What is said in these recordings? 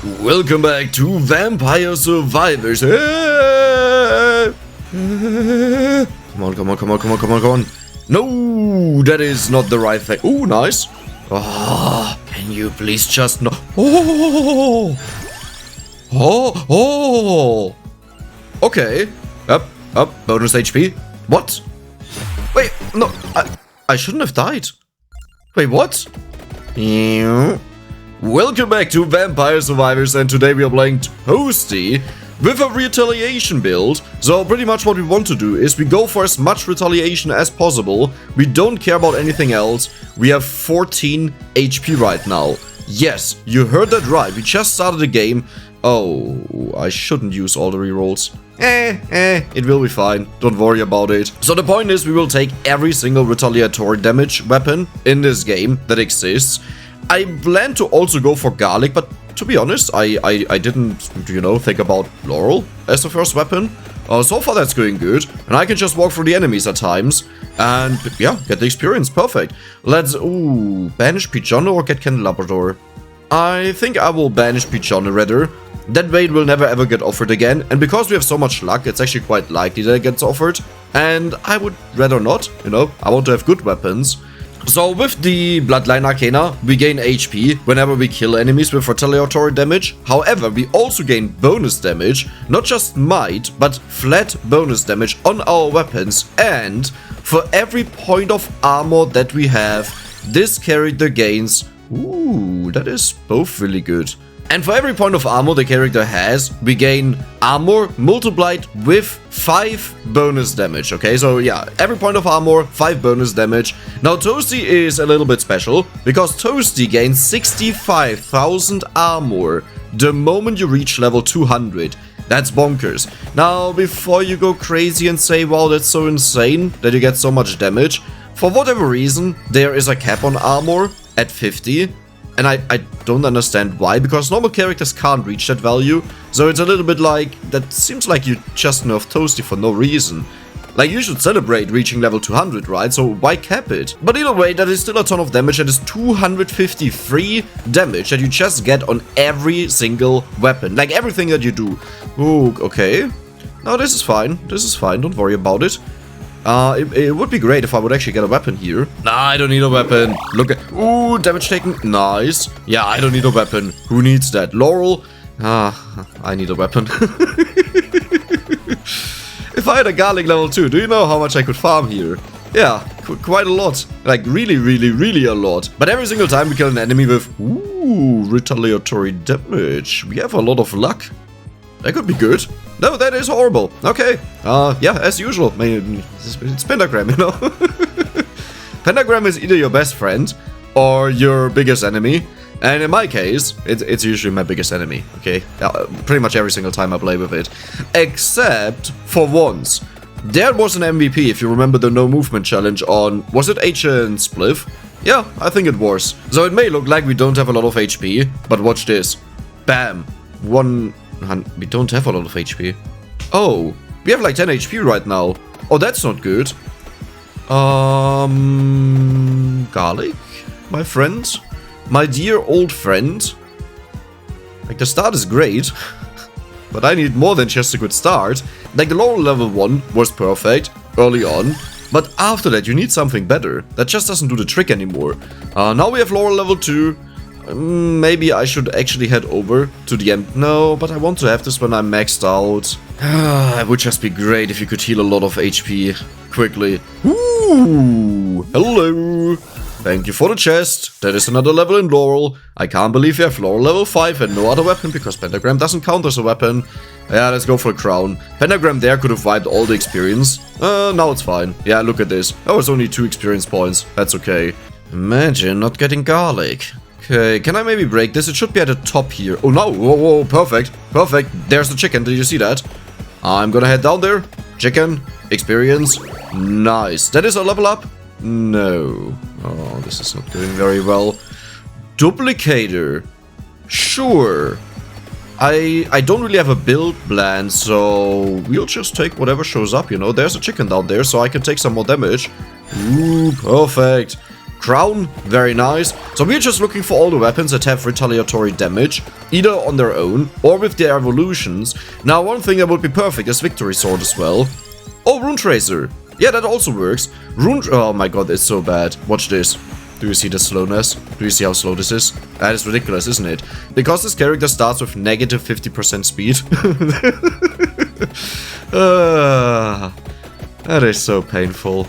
Welcome back to Vampire Survivors. Come on. No, that is not the right thing. Oh, nice. Oh, can you please just no? Oh. Okay. Up. Bonus HP. What? Wait, no. I shouldn't have died. Wait, what? Welcome back to Vampire Survivors, and today we are playing Toastie with a Retaliation build. So pretty much what we want to do is we go for as much Retaliation as possible. We don't care about anything else. We have 14 HP right now. Yes, you heard that right. We just started the game. Oh, I shouldn't use all the rerolls. It will be fine. Don't worry about it. So the point is we will take every single retaliatory damage weapon in this game that exists. I plan to also go for garlic, but to be honest, I didn't, think about Laurel as the first weapon. So far that's going good, and I can just walk through the enemies at times, and yeah, get the experience, perfect. Let's, banish Pigeon or get Candelabrador. I think I will banish Pigeon rather. That way it will never ever get offered again, and because we have so much luck, it's actually quite likely that it gets offered. And I would rather not, I want to have good weapons. So with the Bloodline Arcana, we gain HP whenever we kill enemies with retaliatory damage. However, we also gain bonus damage, not just might, but flat bonus damage on our weapons. And for every point of armor that we have, this character gains... Ooh, that is both really good. And for every point of armor the character has, we gain armor multiplied with 5 bonus damage, okay? So yeah, every point of armor, 5 bonus damage. Now Toastie is a little bit special, because Toastie gains 65,000 armor the moment you reach level 200. That's bonkers. Now, before you go crazy and say, wow, that's so insane that you get so much damage, for whatever reason, there is a cap on armor at 50. And I don't understand why, because normal characters can't reach that value. So it's a little bit like, that seems like you just nerfed Toastie for no reason. Like, you should celebrate reaching level 200, right? So why cap it? But either way, that is still a ton of damage. That is 253 damage that you just get on every single weapon. Like, everything that you do. Ooh, okay. No, this is fine. Don't worry about it. It would be great if I would actually get a weapon here. Nah, I don't need a weapon. Look at... Ooh, damage taken. Nice. Yeah, I don't need a weapon. Who needs that? Laurel? I need a weapon. If I had a garlic level 2, do you know how much I could farm here? Yeah, quite a lot. Like, really a lot. But every single time we kill an enemy with... Ooh, retaliatory damage. We have a lot of luck. That could be good. No, that is horrible. Okay. Yeah, as usual. It's Pentagram, Pentagram is either your best friend or your biggest enemy. And in my case, it's usually my biggest enemy, okay? Pretty much every single time I play with it. Except for once. There was an MVP, if you remember the no movement challenge on... Was it Agent Spliff? Yeah, I think it was. So it may look like we don't have a lot of HP, but watch this. Bam. We don't have a lot of HP. Oh, we have like 10 HP right now. Oh, that's not good. Garlic? My friend? My dear old friend? Like, the start is great. But I need more than just a good start. Like, the Laurel level 1 was perfect early on. But after that, you need something better. That just doesn't do the trick anymore. Now we have Laurel level 2. Maybe I should actually head over to the end. No, but I want to have this when I'm maxed out. It would just be great if you could heal a lot of HP quickly. Ooh, hello. Thank you for the chest. That is another level in Laurel. I can't believe we have Laurel level 5 and no other weapon because Pentagram doesn't count as a weapon. Yeah, let's go for a crown. Pentagram there could have wiped all the experience. Now it's fine. Yeah, look at this. Oh, it's only 2 experience points. That's okay. Imagine not getting garlic. Okay, can I maybe break this? It should be at the top here. Oh no, whoa, perfect. There's the chicken, did you see that? I'm gonna head down there. Chicken, experience, nice. That is a level up? No. Oh, this is not doing very well. Duplicator, sure. I don't really have a build plan, so we'll just take whatever shows up, There's a chicken down there, so I can take some more damage. Ooh, perfect. Crown, very nice. So we're just looking for all the weapons that have retaliatory damage, either on their own or with their evolutions. Now, one thing that would be perfect is Victory Sword as well. Oh, Rune Tracer. Yeah, that also works. Oh my god, it's so bad. Watch this. Do you see the slowness? Do you see how slow this is? That is ridiculous, isn't it? Because this character starts with negative 50% speed. That is so painful.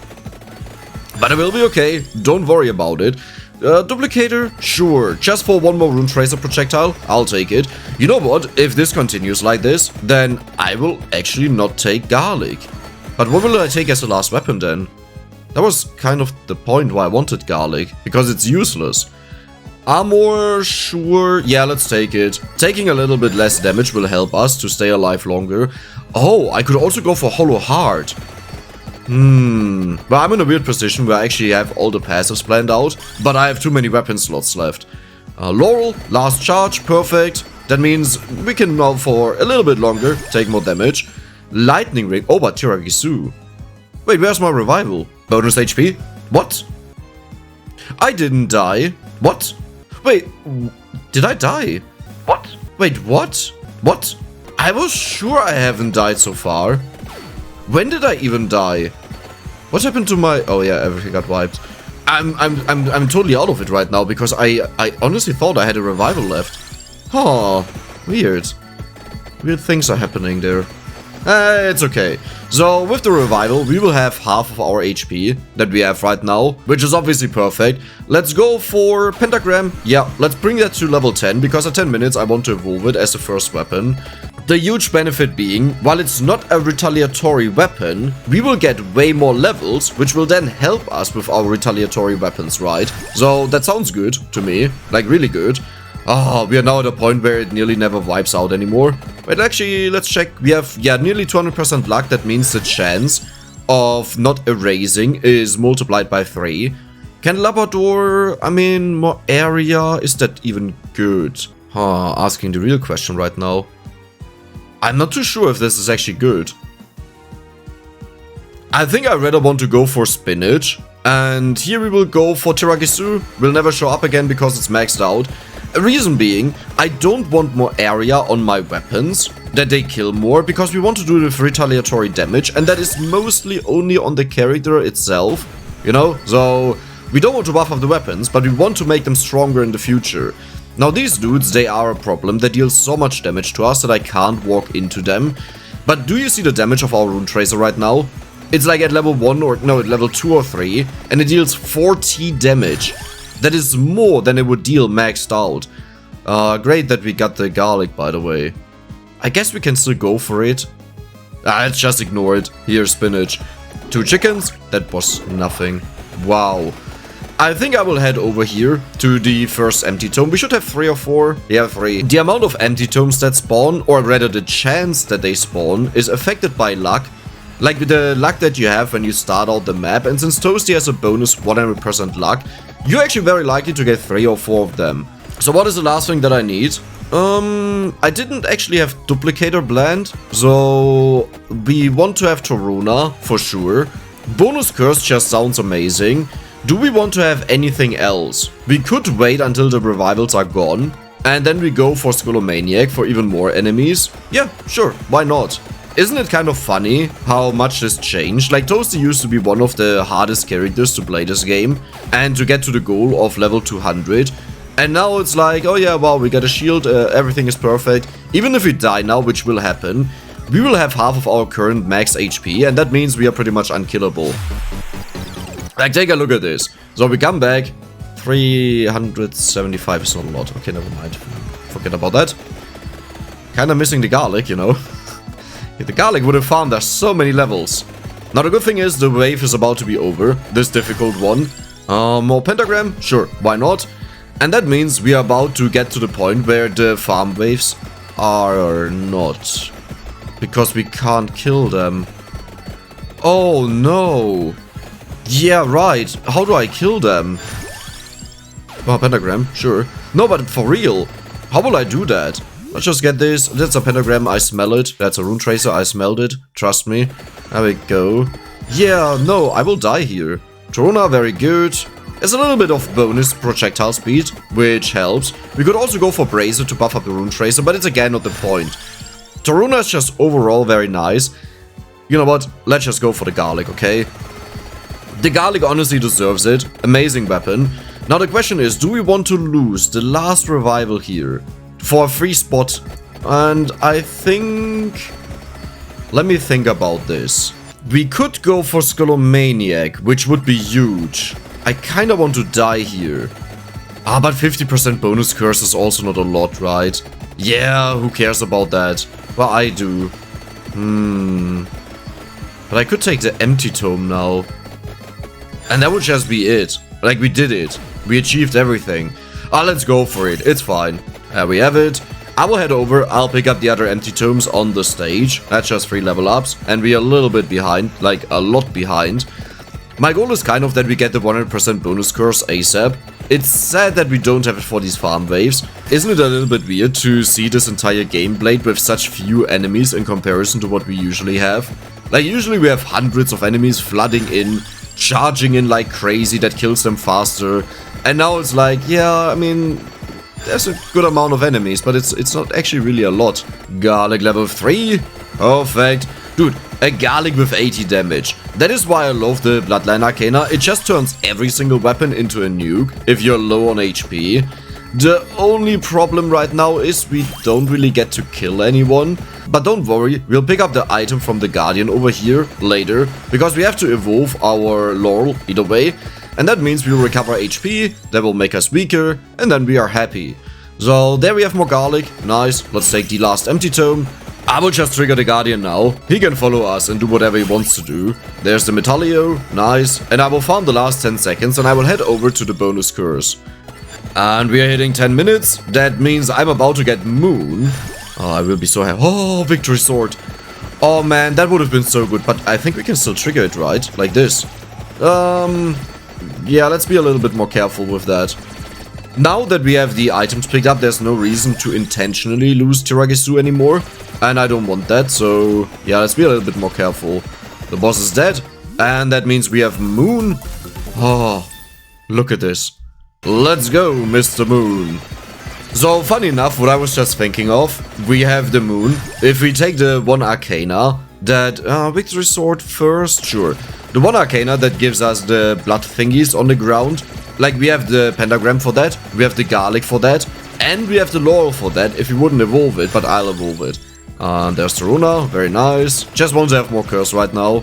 But it will be okay. Don't worry about it. Duplicator? Sure. Just for one more Rune Tracer projectile? I'll take it. You know what? If this continues like this, then I will actually not take Garlic. But what will I take as the last weapon then? That was kind of the point why I wanted Garlic, because it's useless. Armor, sure, yeah, let's take it. Taking a little bit less damage will help us to stay alive longer. Oh, I could also go for Hollow Heart. But I'm in a weird position where I actually have all the passives planned out, but I have too many weapon slots left. Laurel, last charge, perfect. That means we can now for a little bit longer take more damage. Lightning Ring, oh, but Tiragisu. Wait, where's my revival? Bonus HP? What? I didn't die. What? Wait, did I die? What? Wait, what? What? I was sure I haven't died so far. When did I even die? What happened to my... Oh yeah, everything got wiped. I'm totally out of it right now because I honestly thought I had a revival left. Huh, weird. Weird things are happening there. It's okay. So, with the revival, we will have half of our HP that we have right now, which is obviously perfect. Let's go for Pentagram. Yeah, let's bring that to level 10, because at 10 minutes I want to evolve it as the first weapon. The huge benefit being, while it's not a retaliatory weapon, we will get way more levels, which will then help us with our retaliatory weapons, right? So, that sounds good to me, like really good. Oh, we are now at a point where it nearly never wipes out anymore. Wait, actually, let's check. We have, yeah, nearly 200% luck. That means the chance of not erasing is multiplied by 3. Candelabra door, I mean, more area. Is that even good? Huh, asking the real question right now. I'm not too sure if this is actually good. I think I rather want to go for Spinach. And here we will go for Tiragisu. Will never show up again because it's maxed out. A reason being, I don't want more area on my weapons, that they kill more, because we want to do it with retaliatory damage, and that is mostly only on the character itself, you know? So, we don't want to buff up the weapons, but we want to make them stronger in the future. Now these dudes, they are a problem. They deal so much damage to us that I can't walk into them. But do you see the damage of our Rune Tracer right now? It's like at level 1 or, no, at level 2 or 3, and it deals 40 damage. That is more than it would deal maxed out. Great that we got the Garlic, by the way. I guess we can still go for it. Let's just ignore it. Here's Spinach. 2 chickens? That was nothing. Wow. I think I will head over here to the first empty tome. We should have 3 or 4. Yeah, 3. The amount of empty tomes that spawn, or rather the chance that they spawn, is affected by luck. Like the luck that you have when you start out the map. And since Toastie has a bonus 100% luck, you're actually very likely to get 3 or 4 of them. So what is the last thing that I need? I didn't actually have Duplicator planned. So we want to have Toruna for sure. Bonus Curse just sounds amazing. Do we want to have anything else? We could wait until the revivals are gone. And then we go for Skullomaniac for even more enemies. Yeah, sure, why not? Isn't it kind of funny how much this changed? Like, Toastie used to be one of the hardest characters to play this game and to get to the goal of level 200. And now it's like, oh yeah, wow, we got a shield, everything is perfect. Even if we die now, which will happen, we will have half of our current max HP, and that means we are pretty much unkillable. Like, take a look at this. So we come back, 375 is not a lot. Okay, never mind. Forget about that. Kinda missing the Garlic, you know. If the Garlic would have farmed, there's so many levels. Now the good thing is the wave is about to be over, this difficult one. More Pentagram? Sure, why not? And that means we are about to get to the point where the farm waves are not. Because we can't kill them. Oh no. Yeah, right. How do I kill them? Oh, Pentagram, sure. No, but for real. How will I do that? Let's just get this. That's a Pentagram, I smell it. That's a Rune Tracer, I smelled it. Trust me. There we go. Yeah, no, I will die here. Toruna, very good. It's a little bit of bonus projectile speed, which helps. We could also go for Bracer to buff up the Rune Tracer, but it's again not the point. Taruna is just overall very nice. You know what? Let's just go for the Garlic, okay? The Garlic honestly deserves it. Amazing weapon. Now the question is, do we want to lose the last revival here for a free spot? And I think... Let me think about this. We could go for Skullomaniac, which would be huge. I kinda want to die here. Ah, but 50% bonus curse is also not a lot, right? Yeah, who cares about that? Well, I do. But I could take the Empty Tome now. And that would just be it. Like, we did it. We achieved everything. Ah, let's go for it. It's fine. There we have it. I will head over. I'll pick up the other Empty Tomes on the stage. That's just 3 level ups. And we are a little bit behind. Like, a lot behind. My goal is kind of that we get the 100% bonus curse ASAP. It's sad that we don't have it for these farm waves. Isn't it a little bit weird to see this entire game played with such few enemies in comparison to what we usually have? Like, usually we have hundreds of enemies flooding in, charging in like crazy that kills them faster. And now it's like, yeah, I mean, there's a good amount of enemies, but it's not actually really a lot. Garlic level 3. Perfect. Dude, a Garlic with 80 damage. That is why I love the Bloodline Arcana. It just turns every single weapon into a nuke if you're low on HP. The only problem right now is we don't really get to kill anyone. But don't worry, we'll pick up the item from the Guardian over here later, because we have to evolve our Laurel either way. And that means we'll recover HP, that will make us weaker, and then we are happy. So there we have more Garlic. Nice, let's take the last Empty Tome. I will just trigger the Guardian now. He can follow us and do whatever he wants to do. There's the Metallio, nice. And I will farm the last 10 seconds and I will head over to the bonus curse. And we are hitting 10 minutes. That means I'm about to get Moon. Oh, I will be so happy. Oh, Victory Sword. Oh man, that would have been so good. But I think we can still trigger it, right? Like this. Yeah, let's be a little bit more careful with that. Now that we have the items picked up, there's no reason to intentionally lose Tiragisu anymore. And I don't want that, so yeah, let's be a little bit more careful. The boss is dead, and that means we have Moon. Oh, look at this. Let's go, Mr. Moon. So, funny enough, what I was just thinking of, we have the Moon. If we take the 1 Arcana, that Victory Sword first, sure. The 1 Arcana that gives us the blood thingies on the ground. Like, we have the Pentagram for that, we have the Garlic for that, and we have the Laurel for that if we wouldn't evolve it, but I'll evolve it. There's Taruna, very nice. Just want to have more curse right now.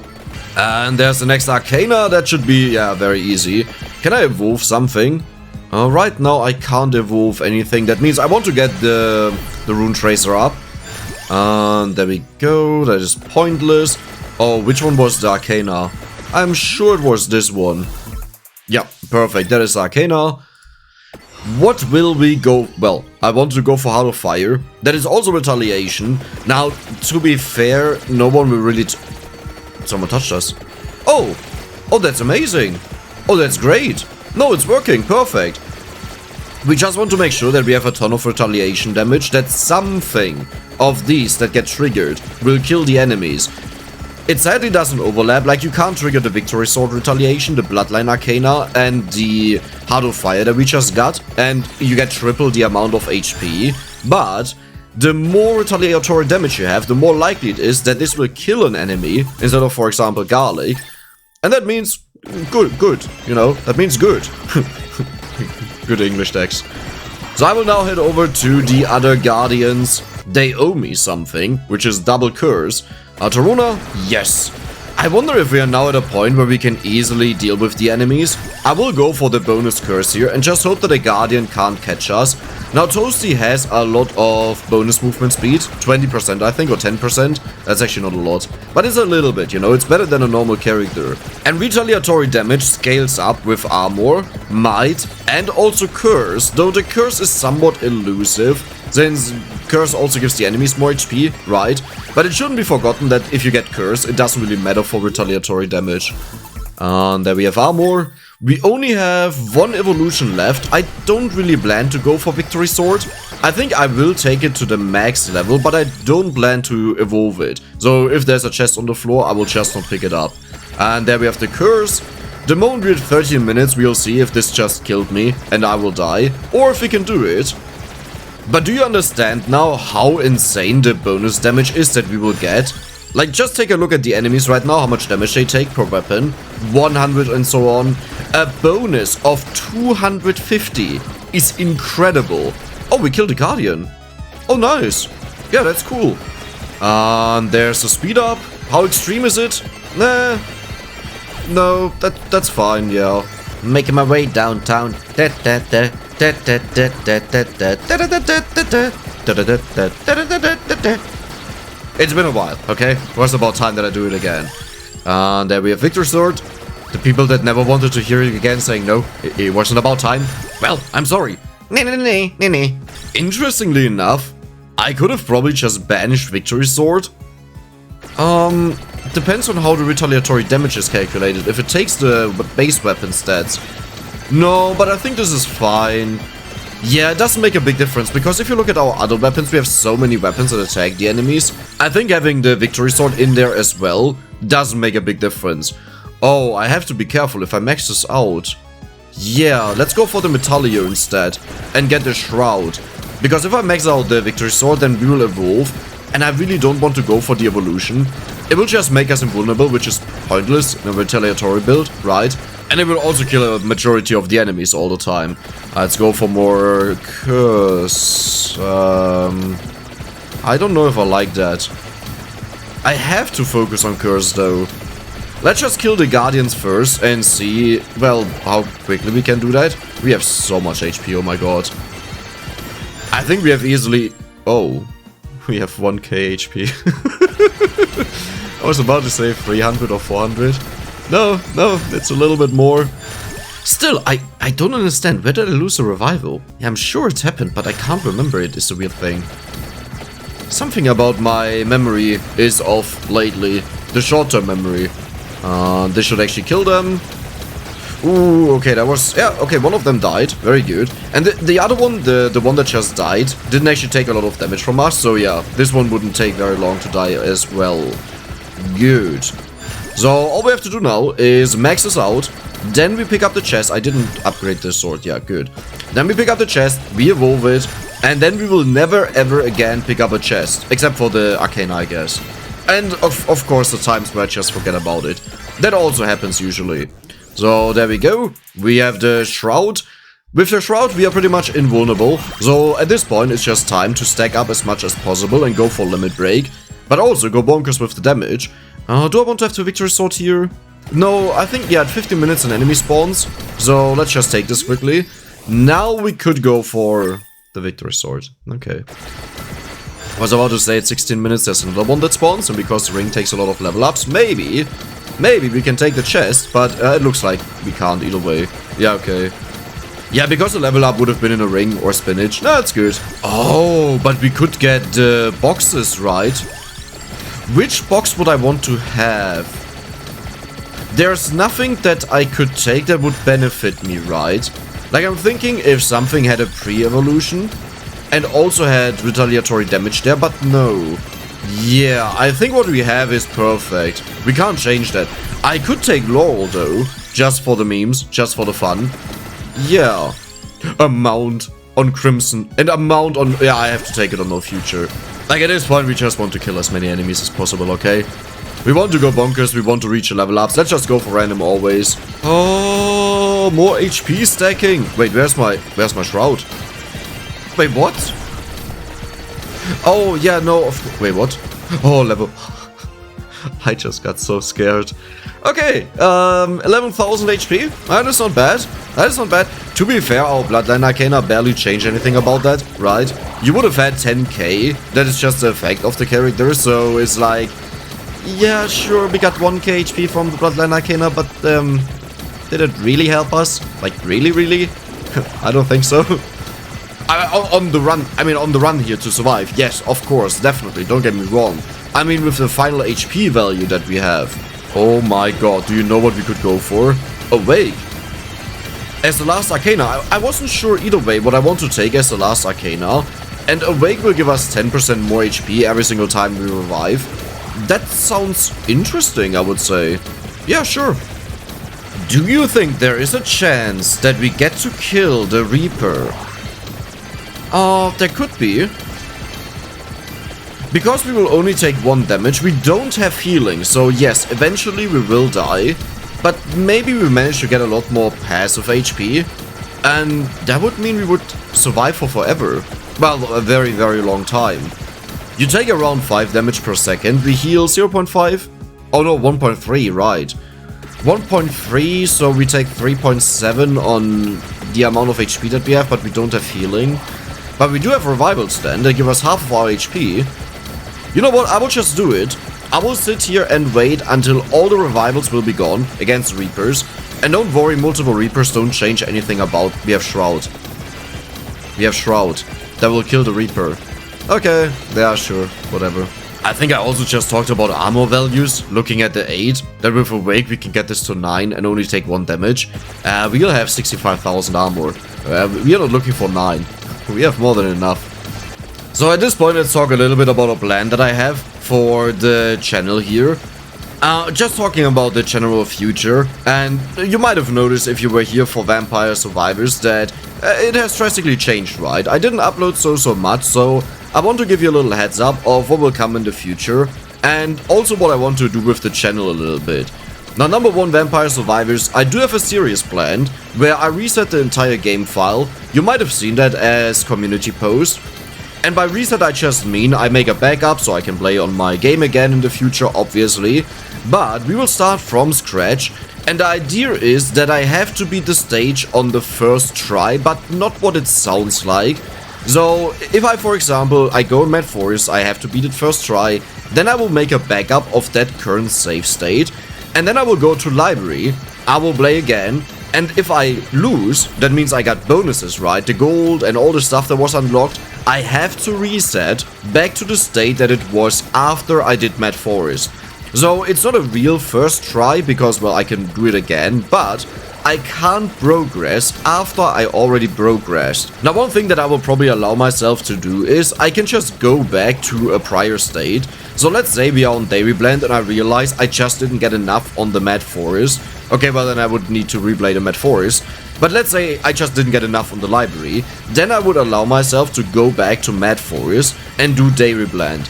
And there's the next Arcana, that should be, yeah, very easy. Can I evolve something? Right now I can't evolve anything. That means I want to get the Rune Tracer up. And there we go, that is pointless. Oh, which one was the Arcana? I'm sure it was this one. Yeah, perfect, that is Arcana. What will we go... Well, I want to go for Heart of Fire. That is also Retaliation. Now, to be fair, no one will really... Someone touched us. Oh! Oh, that's amazing! Oh, that's great! No, it's working, perfect! We just want to make sure that we have a ton of Retaliation damage, that something of these that get triggered will kill the enemies. It sadly doesn't overlap, like you can't trigger the Victory Sword Retaliation, the Bloodline Arcana, and the Heart of Fire that we just got, and you get triple the amount of HP, but the more retaliatory damage you have, the more likely it is that this will kill an enemy, instead of, for example, Garlic, and that means good, you know, that means good. Good English text. So I will now head over to the other Guardians. They owe me something, which is double curse. Taruna? Yes. I wonder if we are now at a point where we can easily deal with the enemies. I will go for the bonus curse here and just hope that a Guardian can't catch us. Now Toastie has a lot of bonus movement speed, 20% I think, or 10%. That's actually not a lot, but it's a little bit, you know, it's better than a normal character. And retaliatory damage scales up with armor, might, and also curse, though the curse is somewhat elusive, since curse also gives the enemies more HP, right? But it shouldn't be forgotten that if you get curse, it doesn't really matter for retaliatory damage. And there we have armor. We only have 1 evolution left. I don't really plan to go for Victory Sword. I think I will take it to the max level, but I don't plan to evolve it. So if there's a chest on the floor, I will just not pick it up. And there we have the curse. The moment we're at 13 minutes, we'll see if this just killed me and I will die, or if we can do it. But do you understand now how insane the bonus damage is that we will get? Like, just take a look at the enemies right now, how much damage they take per weapon. 100 and so on. A bonus of 250 is incredible. Oh, we killed the Guardian. Oh, nice. Yeah, that's cool. There's a speed up. How extreme is it? Nah. No, that's fine, yeah. Making my way downtown. It's been a while, okay? It was about time that I do it again. And there we have Victor Sword. The people that never wanted to hear it again saying no, it wasn't about time. Well, I'm sorry. Interestingly enough, I could have probably just banished Victory Sword. Depends on how the retaliatory damage is calculated. If it takes the base weapon stats. No, but I think this is fine. Yeah, it doesn't make a big difference, because if you look at our other weapons, we have so many weapons that attack the enemies. I think having the Victory Sword in there as well doesn't make a big difference. Oh, I have to be careful if I max this out. Yeah, let's go for the Metallio instead and get the Shroud. Because if I max out the Victory Sword, then we will evolve, and I really don't want to go for the evolution. It will just make us invulnerable, which is pointless in a retaliatory build, right? And it will also kill a majority of the enemies all the time. Let's go for more Curse. I don't know if I like that. I have to focus on Curse though. Let's just kill the Guardians first and see, well, how quickly we can do that. We have so much HP, oh my god. I think we have easily... Oh, we have 1k HP. I was about to say 300 or 400. No, it's a little bit more. Still, I don't understand. Where did I lose a revival? Yeah, I'm sure it happened, but I can't remember it. It's a weird thing. Something about my memory is off lately. The short-term memory. This should actually kill them. Ooh, okay, that was... Yeah, okay, one of them died. Very good. And the other one, the one that just died, didn't actually take a lot of damage from us. So yeah, this one wouldn't take very long to die as well. Good. So all we have to do now is max this out. Then we pick up the chest. I didn't upgrade this sword. Yeah, good. Then we pick up the chest, we evolve it, and then we will never ever again pick up a chest. Except for the Arcana, I guess. And of course the times where I just forget about it. That also happens usually. So there we go. We have the Shroud. With the Shroud we are pretty much invulnerable. So at this point it's just time to stack up as much as possible and go for Limit Break. But also go bonkers with the damage. Do I want to have the Victory Sword here? No, I think, yeah, at 15 minutes an enemy spawns. So let's just take this quickly. Now we could go for the Victory Sword. Okay. I was about to say at 16 minutes there's another one that spawns. And because the ring takes a lot of level ups, maybe we can take the chest. But it looks like we can't either way. Yeah, okay. Yeah, because the level up would have been in a ring or spinach. No, that's good. Oh, but we could get the boxes, right? Which box would I want to have? There's nothing that I could take that would benefit me, right? Like, I'm thinking if something had a pre-evolution and also had retaliatory damage there, but no. Yeah, I think what we have is perfect. We can't change that. I could take Laurel though, just for the memes, just for the fun. Yeah. A mount on Crimson and a mount on... Yeah, I have to take it on No Future. Like, at this point, we just want to kill as many enemies as possible, okay? We want to go bonkers, we want to reach a level up. Let's just go for random always. Oh, more HP stacking. Wait, where's my Shroud? Wait, what? Oh, yeah, no. Wait, what? Oh, level. I just got so scared. Okay, 11,000 HP. That is not bad. That is not bad. To be fair, our Bloodline Arcana barely changed anything about that, right? You would have had 10k. That is just the effect of the character, so it's like... Yeah, sure, we got 1k HP from the Bloodline Arcana, but did it really help us? Like, really? I don't think so. On the run, I mean, on the run here to survive. Yes, of course, definitely, don't get me wrong. I mean, with the final HP value that we have. Oh my god, do you know what we could go for? Awake. As the last Arcana, I wasn't sure either way what I want to take as the last Arcana. And Awake will give us 10% more HP every single time we revive. That sounds interesting, I would say. Yeah, sure. Do you think there is a chance that we get to kill the Reaper? There could be. Because we will only take 1 damage, we don't have healing, so yes, eventually we will die. But maybe we manage to get a lot more passive HP. And that would mean we would survive for forever. Well, a very, very long time. You take around 5 damage per second, we heal 0.5? Oh no, 1.3, right. 1.3, so we take 3.7 on the amount of HP that we have, but we don't have healing. But we do have revivals then, they give us half of our HP. You know what, I will just do it. I will sit here and wait until all the revivals will be gone against Reapers. And don't worry, multiple Reapers don't change anything about. We have Shroud. We have Shroud. That will kill the Reaper. Okay, yeah, sure, whatever. I think I also just talked about armor values, looking at the 8. That with Awake we can get this to 9 and only take 1 damage. We'll have 65,000 armor. We are not looking for 9. We have more than enough. So at this point, let's talk a little bit about a plan that I have for the channel here. Just talking about the general future, and you might have noticed if you were here for Vampire Survivors that it has drastically changed, right? I didn't upload so much, so I want to give you a little heads up of what will come in the future, and also what I want to do with the channel a little bit. Now, number 1, Vampire Survivors, I do have a series planned, where I reset the entire game file. You might have seen that as community post. And by reset I just mean I make a backup so I can play on my game again in the future, obviously. But we will start from scratch, and the idea is that I have to beat the stage on the first try, but not what it sounds like. So if I, for example, I go in Mad Forest, I have to beat it first try, then I will make a backup of that current save state, and then I will go to library, I will play again. And if I lose, that means I got bonuses, right? The gold and all the stuff that was unlocked. I have to reset back to the state that it was after I did Mad Forest. So it's not a real first try because, well, I can do it again, but I can't progress after I already progressed. Now, one thing that I will probably allow myself to do is I can just go back to a prior state. So let's say we are on Dairy Blend and I realize I just didn't get enough on the Mad Forest. Okay, well then I would need to replay the Mad Forest. But let's say I just didn't get enough on the library. Then I would allow myself to go back to Mad Forest and do Dairy Blend.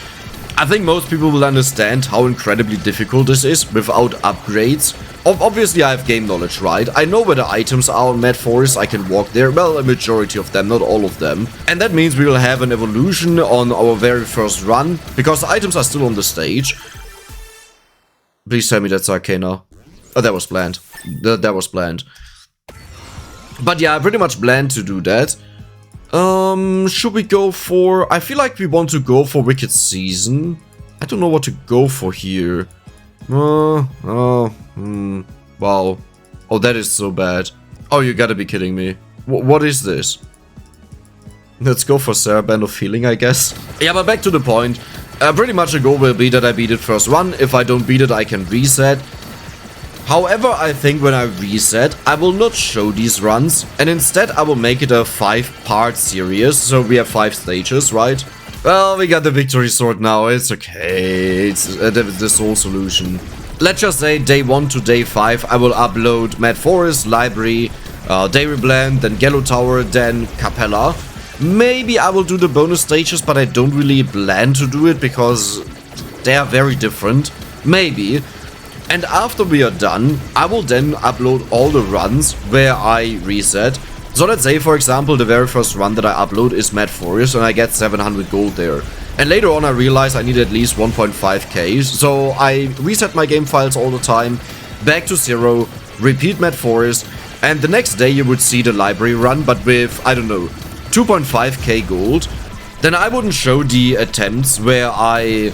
I think most people will understand how incredibly difficult this is without upgrades. Obviously I have game knowledge, right? I know where the items are on Mad Forest, I can walk there, well, a majority of them, not all of them. And that means we will have an evolution on our very first run, because the items are still on the stage. Please tell me that's Arcana. Oh, that was planned. That was planned. But yeah, I pretty much planned to do that. Should we go for... I feel like we want to go for Wicked Season. I don't know what to go for here. Wow. Oh, that is so bad. Oh, you gotta be kidding me. What is this? Let's go for Saraband of Healing, I guess. Yeah, but back to the point. Pretty much the goal will be that I beat it first run. If I don't beat it, I can reset. However, I think when I reset, I will not show these runs, and instead I will make it a 5-part series, so we have 5 stages, right? Well, we got the victory sword now, it's okay, it's the sole solution. Let's just say day 1 to day 5, I will upload Mad Forest, Library, Dairy Blend, then Yellow Tower, then Capella. Maybe I will do the bonus stages, but I don't really plan to do it, because they are very different. Maybe. And after we are done, I will then upload all the runs where I reset. So let's say, for example, the very first run that I upload is Mad Forest and I get 700 gold there. And later on I realize I need at least 1.5k, so I reset my game files all the time, back to 0, repeat Mad Forest, and the next day you would see the library run, but with, I don't know, 2.5k gold. Then I wouldn't show the attempts where I...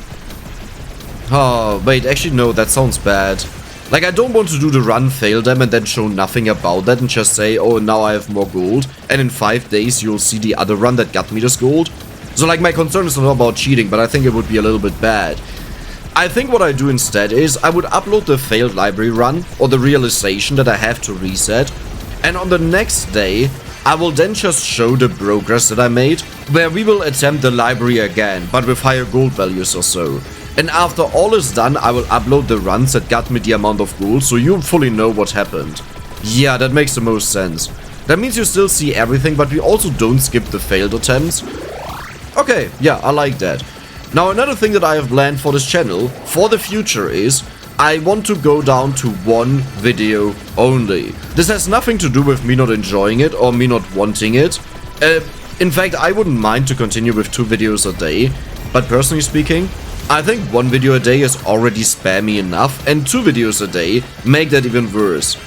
Oh, wait, actually no, that sounds bad. Like, I don't want to do the run, fail them, and then show nothing about that and just say, oh, now I have more gold, and in 5 days you'll see the other run that got me this gold. So, like, my concern is not about cheating, but I think it would be a little bit bad. I think what I do instead is, I would upload the failed library run, or the realization that I have to reset, and on the next day, I will then just show the progress that I made, where we will attempt the library again, but with higher gold values or so. And after all is done, I will upload the runs that got me the amount of gold, so you fully know what happened. Yeah, that makes the most sense. That means you still see everything, but we also don't skip the failed attempts. Okay, yeah, I like that. Now, another thing that I have planned for this channel, for the future, is I want to go down to one video only. This has nothing to do with me not enjoying it or me not wanting it. In fact, I wouldn't mind to continue with 2 videos a day, but personally speaking, I think 1 video a day is already spammy enough, and 2 videos a day make that even worse.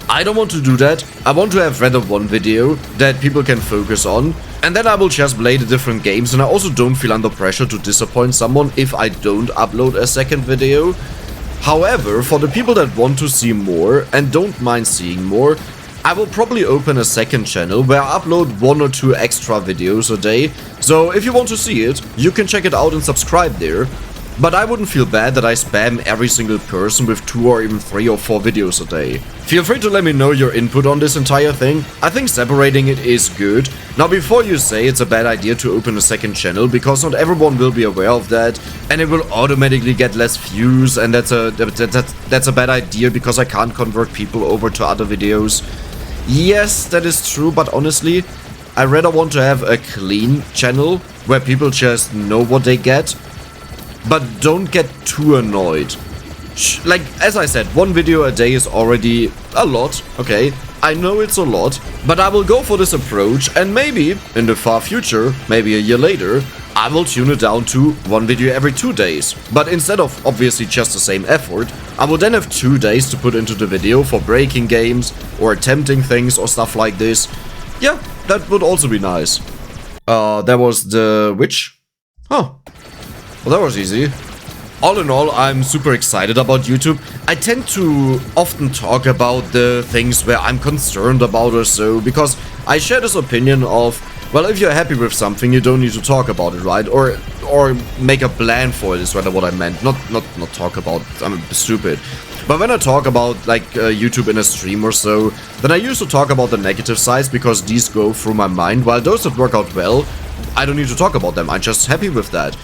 I don't want to do that. I want to have rather 1 video that people can focus on, and then I will just play the different games, and I also don't feel under pressure to disappoint someone if I don't upload a second video. However, for the people that want to see more and don't mind seeing more, I will probably open a second channel where I upload 1 or 2 extra videos a day, so if you want to see it, you can check it out and subscribe there. But I wouldn't feel bad that I spam every single person with 2 or even 3 or 4 videos a day. Feel free to let me know your input on this entire thing. I think separating it is good. Now, before you say it's a bad idea to open a second channel, because not everyone will be aware of that, and it will automatically get less views, and that's a bad idea because I can't convert people over to other videos. Yes, that is true, but honestly, I rather want to have a clean channel where people just know what they get, but don't get too annoyed. Like, as I said, 1 video a day is already a lot, okay? I know it's a lot, but I will go for this approach, and maybe, in the far future, maybe a year later, I will tune it down to 1 video every 2 days. But instead of obviously just the same effort, I will then have 2 days to put into the video for breaking games, or attempting things, or stuff like this. Yeah, that would also be nice. That was the witch? Huh. Well, that was easy. All in all, I'm super excited about YouTube. I tend to often talk about the things where I'm concerned about or so, because I share this opinion of, well, if you're happy with something, you don't need to talk about it, right? Or make a plan for it is rather what I meant. Not talk about, I'm stupid. But when I talk about, like, YouTube in a stream or so, then I used to talk about the negative sides, because these go through my mind, while those that work out well, I don't need to talk about them, I'm just happy with that.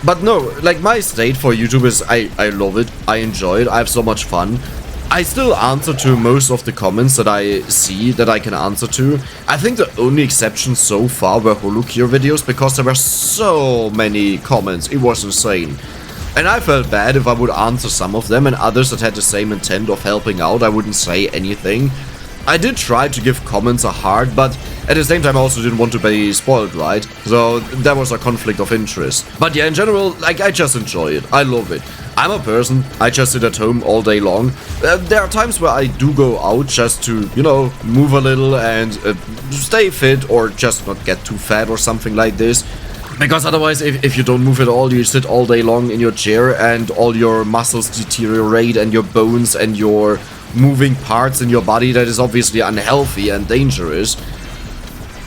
But no, like, my state for YouTube is I love it, I enjoy it, I have so much fun. I still answer to most of the comments that I see that I can answer to. I think the only exception so far were Holocure videos, because there were so many comments, it was insane. And I felt bad if I would answer some of them, and others that had the same intent of helping out, I wouldn't say anything. I did try to give comments a heart, but at the same time I also didn't want to be spoiled, right? So there was a conflict of interest. But yeah, in general, like, I just enjoy it. I love it. I'm a person, I just sit at home all day long. There are times where I do go out just to, you know, move a little and stay fit, or just not get too fat or something like this. Because otherwise, if you don't move at all, you sit all day long in your chair and all your muscles deteriorate and your bones and your moving parts in your body. That is obviously unhealthy and dangerous.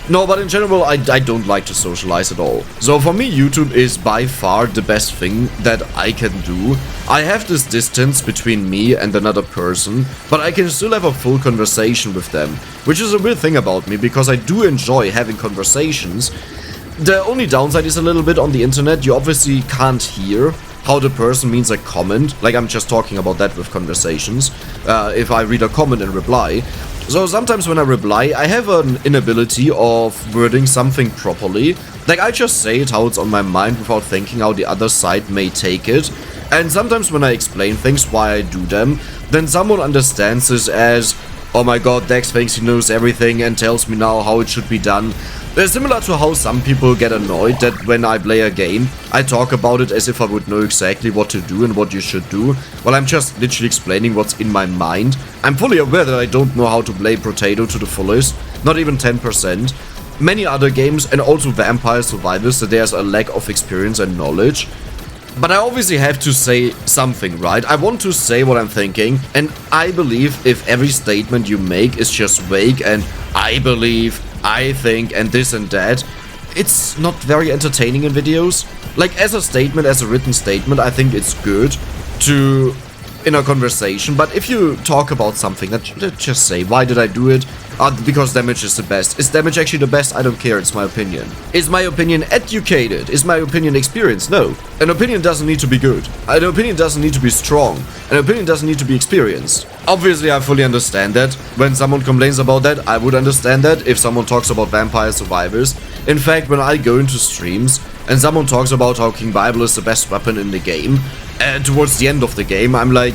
No, but in general, I don't like to socialize at all. So for me, YouTube is by far the best thing that I can do. I have this distance between me and another person, but I can still have a full conversation with them. Which is a weird thing about me, because I do enjoy having conversations. The only downside is a little bit on the internet. You obviously can't hear how the person means a comment. Like, I'm just talking about that with conversations. If I read a comment and reply. So sometimes when I reply, I have an inability of wording something properly. Like, I just say it how it's on my mind without thinking how the other side may take it. And sometimes when I explain things why I do them, then someone understands this as, oh my god, Dex thinks he knows everything and tells me now how it should be done. Similar to how some people get annoyed that when I play a game, I talk about it as if I would know exactly what to do and what you should do, while I'm just literally explaining what's in my mind. I'm fully aware that I don't know how to play Potato to the fullest, not even 10%. Many other games, and also Vampire Survivors, that there's a lack of experience and knowledge. But I obviously have to say something, right? I want to say what I'm thinking, and I believe if every statement you make is just vague and I believe, I think, and this and that, it's not very entertaining in videos. Like, as a statement, as a written statement, I think it's good to in a conversation, but if you talk about something, let's just say, why did I do it? Because damage is the best. Is damage actually the best? I don't care, it's my opinion. Is my opinion educated? Is my opinion experienced? No. An opinion doesn't need to be good. An opinion doesn't need to be strong. An opinion doesn't need to be experienced. Obviously, I fully understand that. When someone complains about that, I would understand that if someone talks about Vampire Survivors. In fact, when I go into streams and someone talks about how King Bible is the best weapon in the game, and towards the end of the game, I'm like,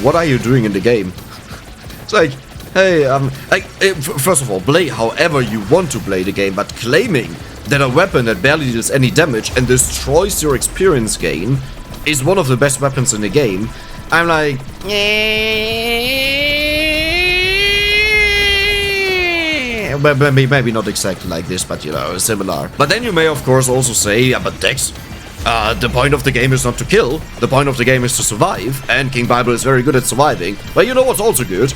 what are you doing in the game? It's like, hey, first of all, play however you want to play the game, but claiming that a weapon that barely deals any damage and destroys your experience gain is one of the best weapons in the game, I'm like, maybe not exactly like this, but you know, similar. But then you may of course also say, yeah, but Dex, the point of the game is not to kill, the point of the game is to survive, and King Bible is very good at surviving. But you know what's also good?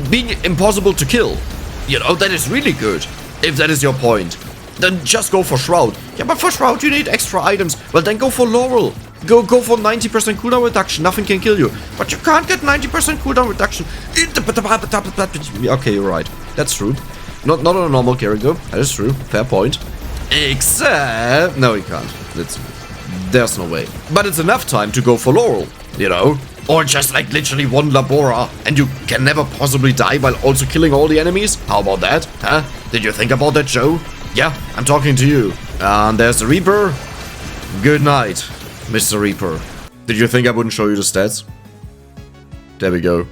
Being impossible to kill. You know, that is really good, if that is your point. Then just go for Shroud. Yeah, but for Shroud you need extra items. Well, then go for Laurel. Go for 90% cooldown reduction, nothing can kill you. But you can't get 90% cooldown reduction. Okay, you're right. That's true. Not on a normal character. That is true. Fair point. Except... no, you can't. There's no way. But it's enough time to go for Laurel, you know? Or just like literally one Labora, and you can never possibly die while also killing all the enemies? How about that? Huh? Did you think about that, Joe? Yeah, I'm talking to you. And there's the Reaper. Good night, Mr. Reaper. Did you think I wouldn't show you the stats? There we go.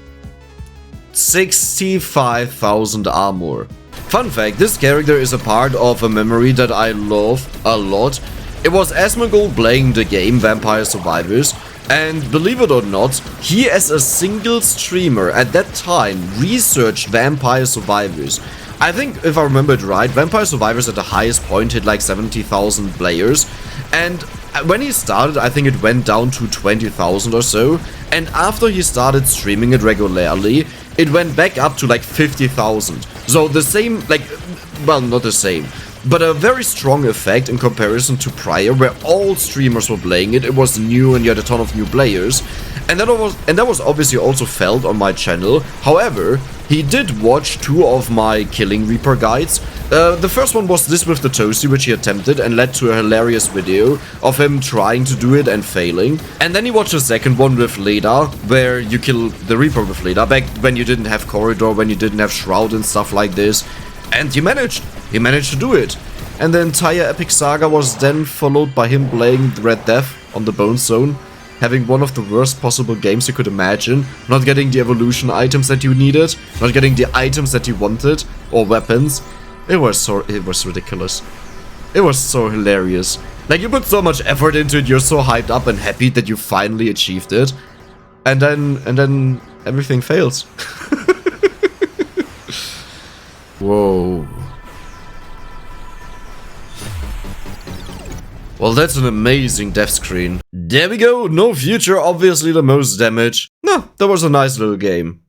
65,000 armor. Fun fact, this character is a part of a memory that I love a lot. It was Asmongold playing the game Vampire Survivors, and believe it or not, he as a single streamer at that time researched Vampire Survivors. I think, if I remember it right, Vampire Survivors at the highest point hit like 70,000 players, and when he started, I think it went down to 20,000 or so, and after he started streaming it regularly, it went back up to like 50,000. So the same, like, well, not the same, but a very strong effect in comparison to prior, where all streamers were playing it. It was new and you had a ton of new players, and that was obviously also felt on my channel. However, he did watch 2 of my Killing Reaper guides. The first one was this with the Toastie, which he attempted and led to a hilarious video of him trying to do it and failing. And then he watched the second one with Leda, where you kill the Reaper with Leda, back when you didn't have Corridor, when you didn't have Shroud and stuff like this. And he managed to do it. And the entire epic saga was then followed by him playing Red Death on the Bone Zone, having one of the worst possible games you could imagine, not getting the evolution items that you needed, not getting the items that you wanted, or weapons. It was ridiculous. It was so hilarious. Like, you put so much effort into it, you're so hyped up and happy that you finally achieved it, and then everything fails. Whoa. Well, that's an amazing death screen. There we go, no future, obviously the most damage. No, that was a nice little game.